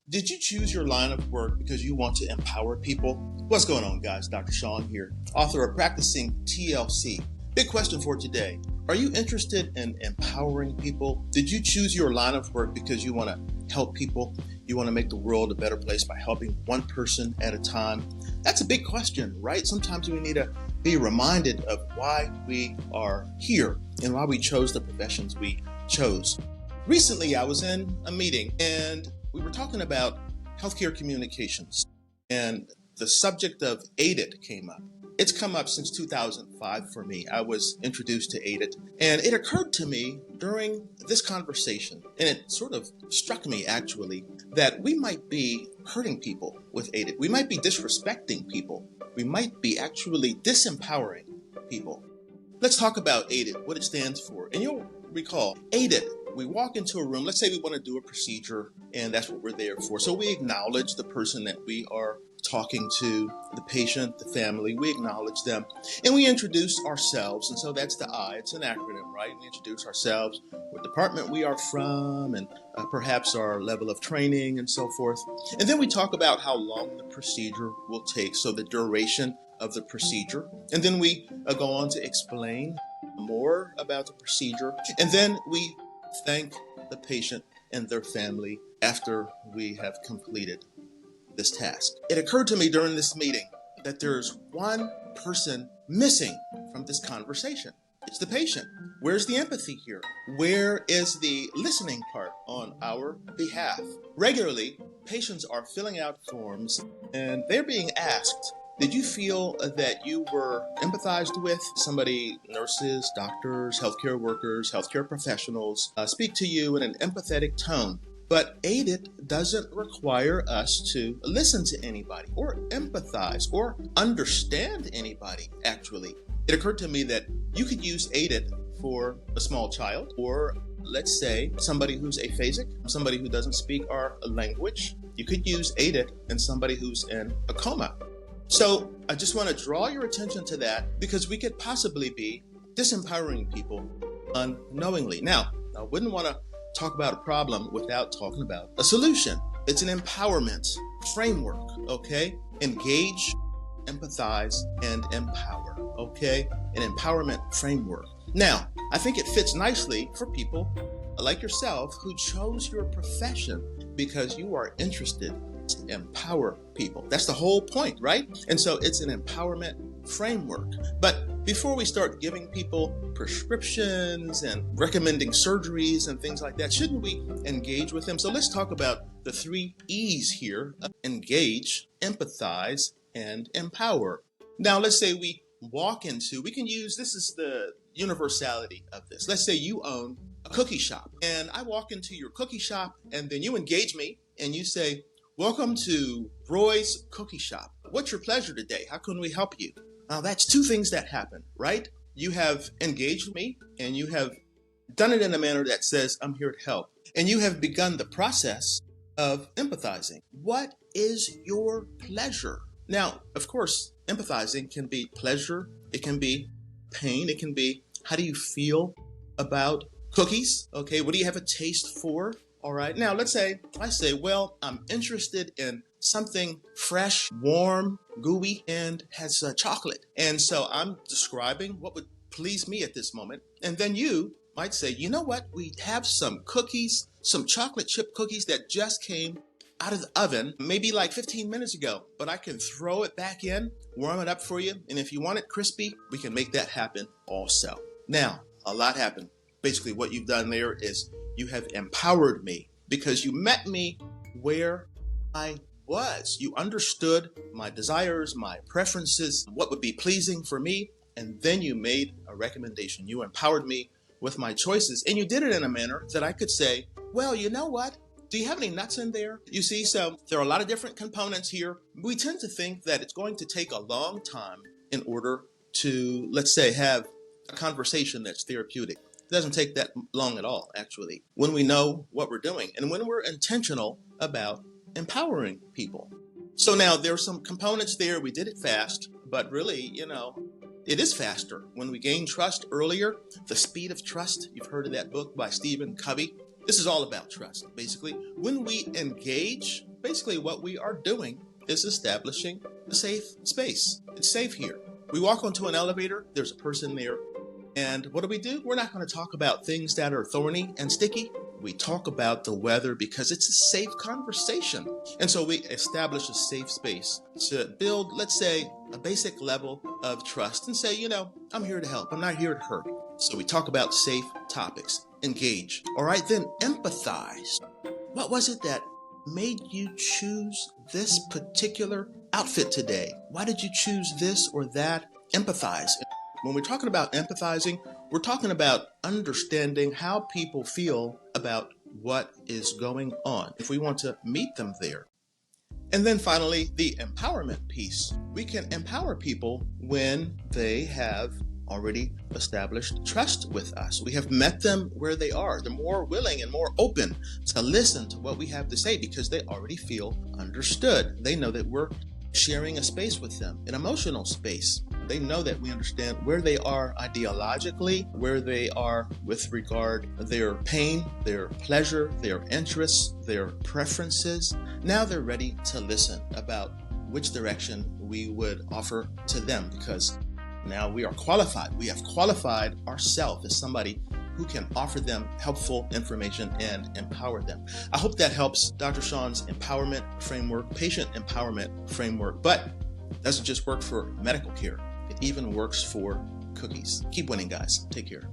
Did you choose your line of work because you want to empower people? What's going on, guys? Dr. Sean here, author of Practicing TLC. Big question for today. Are you interested in empowering people? Did you choose your line of work because you want to help people? You want to make the world a better place by helping one person at a time? That's a big question, right? Sometimes we need to be reminded of why we are here and why we chose the professions we chose. Recently, I was in a meeting and we were talking about healthcare communications, and the subject of AIDET came up. It's come up since 2005 for me. I was introduced to AIDET, and it occurred to me during this conversation, and it sort of struck me actually, that we might be hurting people with AIDET. We might be disrespecting people. We might be actually disempowering people. Let's talk about AIDET, what it stands for. And you'll recall, AIDET, we walk into a room, let's say we want to do a procedure, and that's what we're there for. So we acknowledge the person that we are talking to, the patient, the family, we acknowledge them, and we introduce ourselves. And so that's the I, it's an acronym, right? We introduce ourselves, what department we are from, and perhaps our level of training and so forth. And then we talk about how long the procedure will take, so the duration of the procedure. And then we go on to explain more about the procedure. And then we thank the patient and their family after we have completed this task. It occurred to me during this meeting that there's one person missing from this conversation. It's the patient. Where's the empathy here? Where is the listening part on our behalf? Regularly, patients are filling out forms and they're being asked, did you feel that you were empathized with? Somebody, nurses, doctors, healthcare workers, healthcare professionals, speak to you in an empathetic tone. But AIDET doesn't require us to listen to anybody or empathize or understand anybody, actually. It occurred to me that you could use AIDET for a small child, or let's say somebody who's aphasic, somebody who doesn't speak our language. You could use AIDET in somebody who's in a coma. So I just want to draw your attention to that because we could possibly be disempowering people unknowingly. Now, I wouldn't want to talk about a problem without talking about a solution. It's an empowerment framework, okay? Engage, empathize, and empower, okay? An empowerment framework. Now, I think it fits nicely for people like yourself who chose your profession because you are interested to empower people. That's the whole point, right? And so it's an empowerment framework. But before we start giving people prescriptions and recommending surgeries and things like that, shouldn't we engage with them? So let's talk about the 3 E's here: engage, empathize, and empower. Now, let's say we can use, this is the universality of this. Let's say you own a cookie shop and I walk into your cookie shop and then you engage me and you say, welcome to Roy's Cookie Shop. What's your pleasure today? How can we help you? Now, that's 2 things that happen, right? You have engaged me and you have done it in a manner that says, I'm here to help. And you have begun the process of empathizing. What is your pleasure? Now, of course, empathizing can be pleasure. It can be pain. It can be, how do you feel about cookies? Okay, what do you have a taste for? All right. Now, let's say I say, well, I'm interested in something fresh, warm, gooey, and has chocolate. And so I'm describing what would please me at this moment. And then you might say, you know what? We have some cookies, some chocolate chip cookies that just came out of the oven, maybe like 15 minutes ago, but I can throw it back in, warm it up for you. And if you want it crispy, we can make that happen also. Now, a lot happened. Basically, what you've done there is you have empowered me because you met me where I was. You understood my desires, my preferences, what would be pleasing for me, and then you made a recommendation. You empowered me with my choices, and you did it in a manner that I could say, well, you know what? Do you have any nuts in there? You see, so there are a lot of different components here. We tend to think that it's going to take a long time in order to, let's say, have a conversation that's therapeutic. It doesn't take that long at all, actually, when we know what we're doing and when we're intentional about empowering people. So now there are some components there. We did it fast, but really, it is faster when we gain trust earlier. The Speed of Trust. You've heard of that book by Stephen Covey. This is all about trust, basically. When we engage basically what we are doing is establishing a safe space. It's safe here. We walk onto an elevator, there's a person there, and what do? We're not going to talk about things that are thorny and sticky. We talk about the weather because it's a safe conversation. And so we establish a safe space to build, let's say, a basic level of trust and say, I'm here to help. I'm not here to hurt. So we talk about safe topics, engage. All right, then empathize. What was it that made you choose this particular outfit today? Why did you choose this or that? Empathize. When we're talking about empathizing, we're talking about understanding how people feel about what is going on, if we want to meet them there. And then finally, the empowerment piece. We can empower people when they have already established trust with us. We have met them where they are. They're more willing and more open to listen to what we have to say because they already feel understood. They know that we're sharing a space with them, an emotional space. They know that we understand where they are ideologically, where they are with regard their pain, their pleasure, their interests, their preferences. Now they're ready to listen about which direction we would offer to them because now we are qualified. We have qualified ourselves as somebody who can offer them helpful information and empower them. I hope that helps. Dr. Sean's empowerment framework, patient empowerment framework, but doesn't just work for medical care. It even works for cookies. Keep winning, guys. Take care.